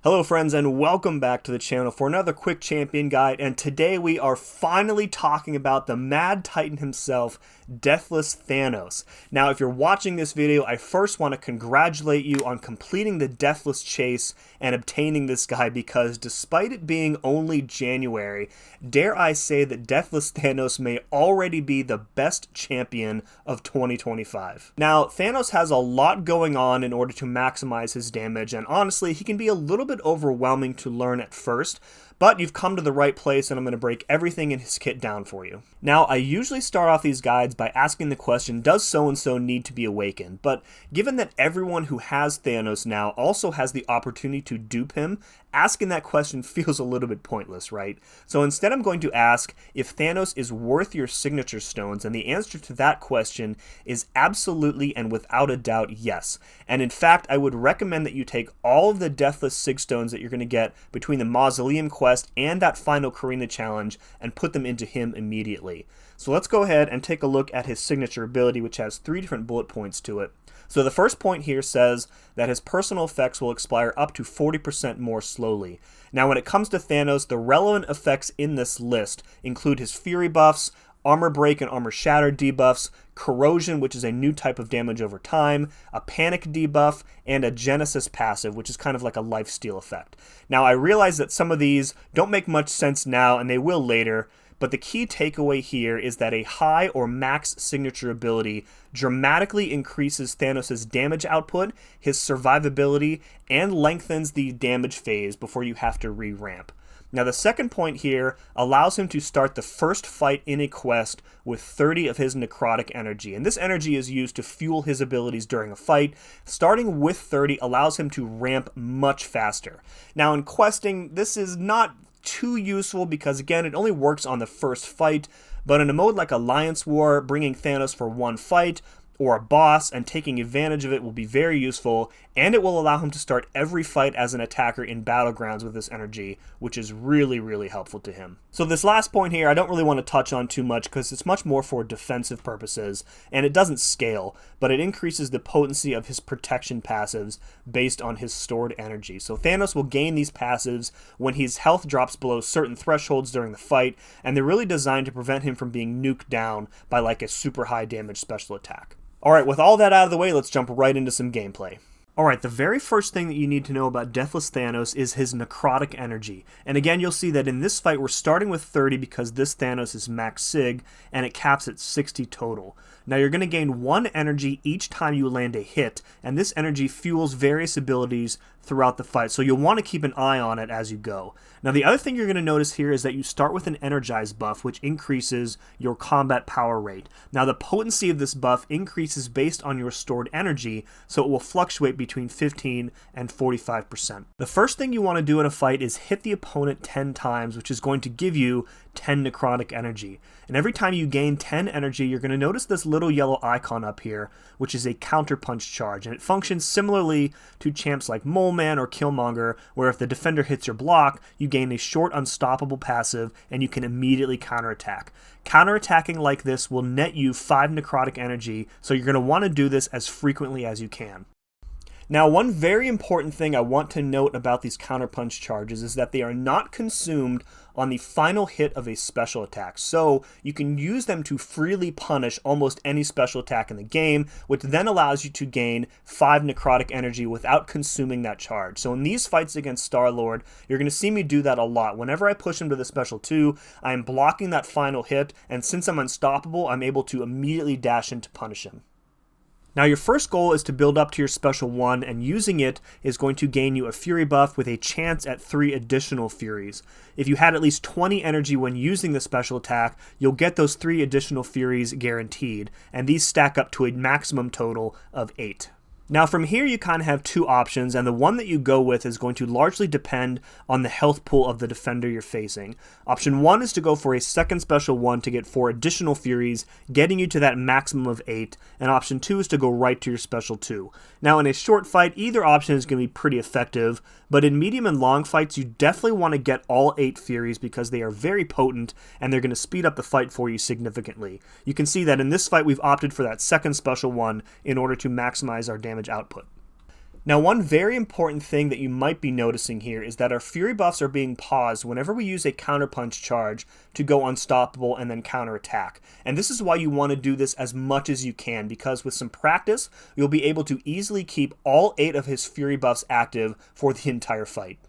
Hello friends and welcome back to the channel for another quick champion guide, and today we are finally talking about the Mad Titan himself, Deathless Thanos. Now if you're watching this video, I first want to congratulate you on completing the Deathless chase and obtaining this guy, because despite it being only January, dare I say that Deathless Thanos may already be the best champion of 2025. Now Thanos has a lot going on in order to maximize his damage, and honestly he can be a little bit overwhelming to learn at first, but you've come to the right place and I'm going to break everything in his kit down for you. Now, I usually start off these guides by asking the question, does so-and-so need to be awakened? But given that everyone who has Thanos now also has the opportunity to dupe him, asking that question feels a little bit pointless, right? So instead I'm going to ask if Thanos is worth your signature stones, and the answer to that question is absolutely and without a doubt yes. And in fact, I would recommend that you take all of the Deathless Sig stones that you're going to get between the Mausoleum quest and that final Karina challenge and put them into him immediately. So let's go ahead and take a look at his signature ability, which has 3 different bullet points to it. So the first point here says that his personal effects will expire up to 40% more slowly. Now when it comes to Thanos, the relevant effects in this list include his Fury buffs, Armor Break and Armor Shatter debuffs, Corrosion, which is a new type of damage over time, a Panic debuff, and a Genesis passive, which is kind of like a lifesteal effect. Now I realize that some of these don't make much sense now, and they will later, but the key takeaway here is that a high or max signature ability dramatically increases Thanos' damage output, his survivability, and lengthens the damage phase before you have to re-ramp. Now the second point here allows him to start the first fight in a quest with 30 of his Necrotic Energy, and this energy is used to fuel his abilities during a fight. Starting with 30 allows him to ramp much faster. Now in questing, this is not too useful because again it only works on the first fight, but in a mode like Alliance War, bringing Thanos for one fight or a boss and taking advantage of it will be very useful, and it will allow him to start every fight as an attacker in Battlegrounds with this energy, which is really helpful to him. So this last point here I don't really want to touch on too much because it's much more for defensive purposes, and it doesn't scale, but it increases the potency of his protection passives based on his stored energy. So Thanos will gain these passives when his health drops below certain thresholds during the fight, and they're really designed to prevent him from being nuked down by like a super high damage special attack. Alright, with all that out of the way, let's jump right into some gameplay. Alright, the very first thing that you need to know about Deathless Thanos is his Necrotic Energy. And again, you'll see that in this fight we're starting with 30 because this Thanos is max sig, and it caps at 60 total. Now you're going to gain 1 energy each time you land a hit, and this energy fuels various abilities throughout the fight, so you'll want to keep an eye on it as you go. Now the other thing you're going to notice here is that you start with an Energize buff, which increases your combat power rate. Now the potency of this buff increases based on your stored energy, so it will fluctuate between 15 and 45%. The first thing you want to do in a fight is hit the opponent 10 times, which is going to give you 10 Necrotic Energy. And every time you gain 10 energy, you're going to notice this little yellow icon up here, which is a Counterpunch Charge, and it functions similarly to champs like Mole Man or Killmonger, where if the defender hits your block, you gain a short unstoppable passive and you can immediately counterattack. Counterattacking like this will net you 5 Necrotic Energy, so you're going to want to do this as frequently as you can. Now, one very important thing I want to note about these Counterpunch Charges is that they are not consumed on the final hit of a special attack, so you can use them to freely punish almost any special attack in the game, which then allows you to gain 5 Necrotic Energy without consuming that charge. So in these fights against Star-Lord, you're going to see me do that a lot. Whenever I push him to the special 2, I am blocking that final hit, and since I'm unstoppable, I'm able to immediately dash in to punish him. Now your first goal is to build up to your special 1, and using it is going to gain you a Fury buff with a chance at 3 additional Furies. If you had at least 20 energy when using the special attack, you'll get those 3 additional Furies guaranteed, and these stack up to a maximum total of 8. Now from here you kind of have 2 options, and the one that you go with is going to largely depend on the health pool of the defender you're facing. Option 1 is to go for a second special 1 to get 4 additional Furies, getting you to that maximum of 8, and option 2 is to go right to your special 2. Now in a short fight, either option is going to be pretty effective, but in medium and long fights you definitely want to get all 8 Furies because they are very potent and they're going to speed up the fight for you significantly. You can see that in this fight we've opted for that second special 1 in order to maximize our damage output. Now, one very important thing that you might be noticing here is that our Fury buffs are being paused whenever we use a Counterpunch charge to go unstoppable and then counterattack. And this is why you want to do this as much as you can, because with some practice, you'll be able to easily keep all 8 of his Fury buffs active for the entire fight.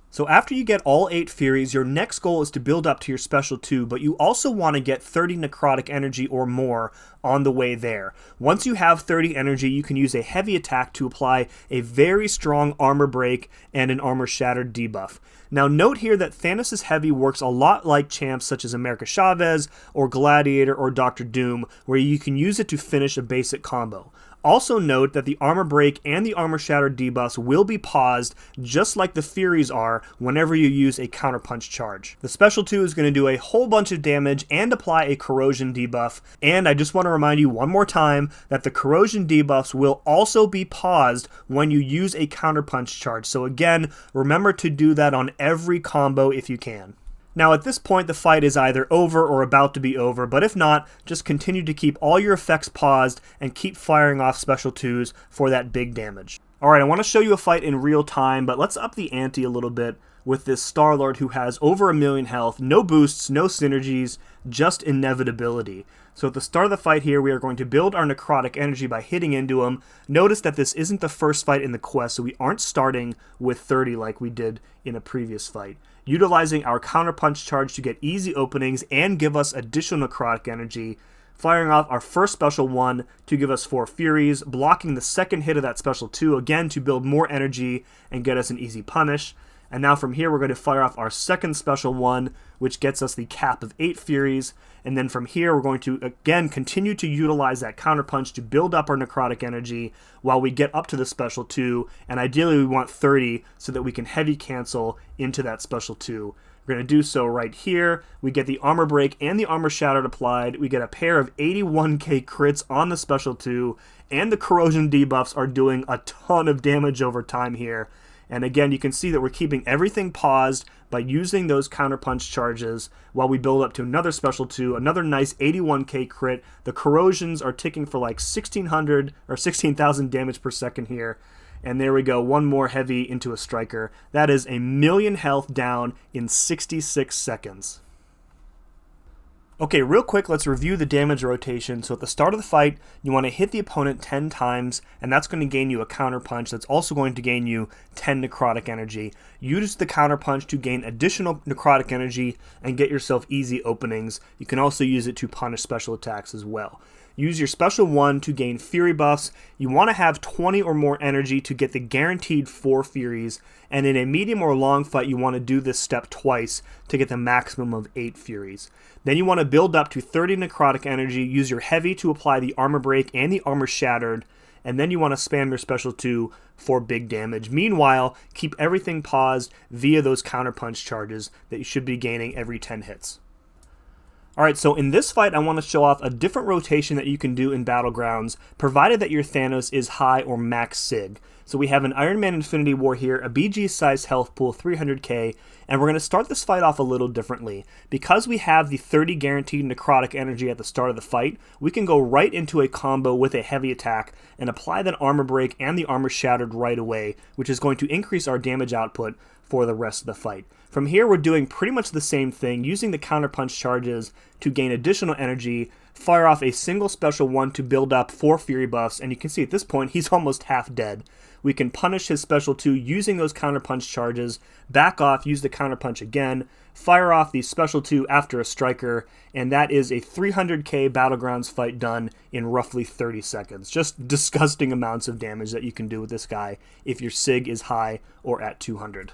So after you get all 8 Furies, your next goal is to build up to your special 2, but you also want to get 30 Necrotic Energy or more on the way there. Once you have 30 energy, you can use a heavy attack to apply a very strong armor break and an armor shattered debuff. Now note here that Thanos' heavy works a lot like champs such as America Chavez or Gladiator or Dr. Doom, where you can use it to finish a basic combo. Also note that the Armor Break and the Armor Shattered debuffs will be paused just like the Furies are whenever you use a Counterpunch charge. The Special 2 is going to do a whole bunch of damage and apply a Corrosion debuff, and I just want to remind you one more time that the Corrosion debuffs will also be paused when you use a Counterpunch charge. So again, remember to do that on every combo if you can. Now at this point the fight is either over or about to be over, but if not, just continue to keep all your effects paused and keep firing off special 2s for that big damage. Alright, I want to show you a fight in real time, but let's up the ante a little bit with this Star-Lord who has over 1,000,000 health, no boosts, no synergies, just inevitability. So at the start of the fight here, we are going to build our Necrotic Energy by hitting into him. Notice that this isn't the first fight in the quest, so we aren't starting with 30 like we did in a previous fight. Utilizing our Counterpunch charge to get easy openings and give us additional Necrotic Energy, firing off our first special 1 to give us 4 Furies, blocking the second hit of that special 2 again to build more energy and get us an easy punish. And now from here we're going to fire off our second special 1, which gets us the cap of 8 Furies. And then from here we're going to again continue to utilize that Counterpunch to build up our Necrotic Energy while we get up to the special 2. And ideally we want 30 so that we can heavy cancel into that special 2. We're going to do so right here. We get the Armor Break and the Armor Shattered applied. We get a pair of 81k crits on the special 2. And the Corrosion debuffs are doing a ton of damage over time here. And again, you can see that we're keeping everything paused by using those Counterpunch charges while we build up to another special 2, another nice 81k crit. The corrosions are ticking for like 1600 or 16,000 damage per second here. And there we go, one more heavy into a striker. That is 1,000,000 health down in 66 seconds. Okay, real quick, let's review the damage rotation. So at the start of the fight, you want to hit the opponent 10 times, and that's going to gain you a counterpunch. That's also going to gain you 10 necrotic energy. Use the counterpunch to gain additional necrotic energy and get yourself easy openings. You can also use it to punish special attacks as well. Use your special 1 to gain Fury buffs. You want to have 20 or more energy to get the guaranteed 4 Furies, and in a medium or long fight you want to do this step twice to get the maximum of 8 Furies. Then you want to build up to 30 necrotic energy, use your heavy to apply the armor break and the armor shattered, and then you want to spam your special 2 for big damage. Meanwhile, keep everything paused via those counterpunch charges that you should be gaining every 10 hits. Alright, so in this fight I want to show off a different rotation that you can do in Battlegrounds, provided that your Thanos is high or max sig. So we have an Iron Man Infinity War here, a BG size health pool, 300k, and we're going to start this fight off a little differently. Because we have the 30 guaranteed necrotic energy at the start of the fight, we can go right into a combo with a heavy attack and apply that armor break and the armor shattered right away, which is going to increase our damage output for the rest of the fight. From here we're doing pretty much the same thing, using the counterpunch charges to gain additional energy, fire off a single special 1 to build up 4 Fury buffs, and you can see at this point he's almost half dead. We can punish his special 2 using those counterpunch charges, back off, use the counterpunch again, fire off the special 2 after a striker, and that is a 300k Battlegrounds fight done in roughly 30 seconds. Just disgusting amounts of damage that you can do with this guy if your sig is high or at 200.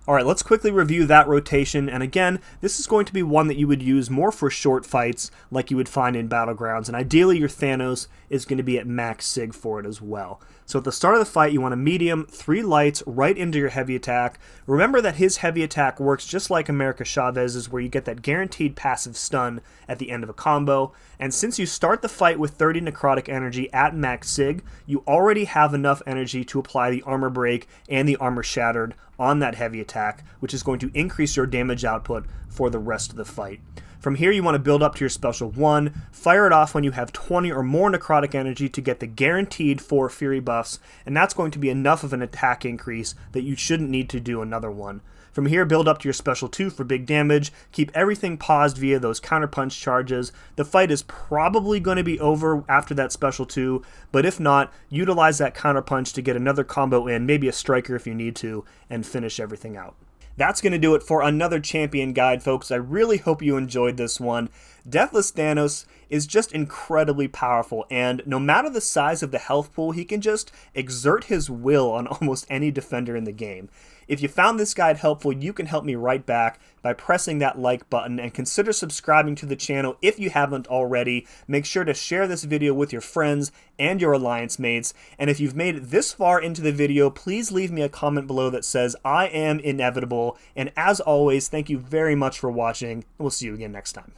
Alright, let's quickly review that rotation, and again, this is going to be one that you would use more for short fights like you would find in Battlegrounds, and ideally your Thanos is going to be at max sig for it as well. So at the start of the fight, you want a medium, 3 lights right into your heavy attack. Remember that his heavy attack works just like America Chavez's, where you get that guaranteed passive stun at the end of a combo, and since you start the fight with 30 necrotic energy at max sig, you already have enough energy to apply the armor break and the armor shattered on that heavy attack, which is going to increase your damage output for the rest of the fight. From here, you want to build up to your special 1, fire it off when you have 20 or more Necrotic Energy to get the guaranteed 4 Fury buffs, and that's going to be enough of an attack increase that you shouldn't need to do another one. From here, build up to your special 2 for big damage, keep everything paused via those Counterpunch Charges. The fight is probably going to be over after that special 2, but if not, utilize that Counterpunch to get another combo in, maybe a striker if you need to, and finish everything out. That's going to do it for another champion guide, folks. I really hope you enjoyed this one. Deathless Thanos is just incredibly powerful, and no matter the size of the health pool, he can just exert his will on almost any defender in the game. If you found this guide helpful, you can help me right back by pressing that like button, and consider subscribing to the channel if you haven't already. Make sure to share this video with your friends and your alliance mates, and if you've made it this far into the video, please leave me a comment below that says I am inevitable, and as always, thank you very much for watching, and we'll see you again next time.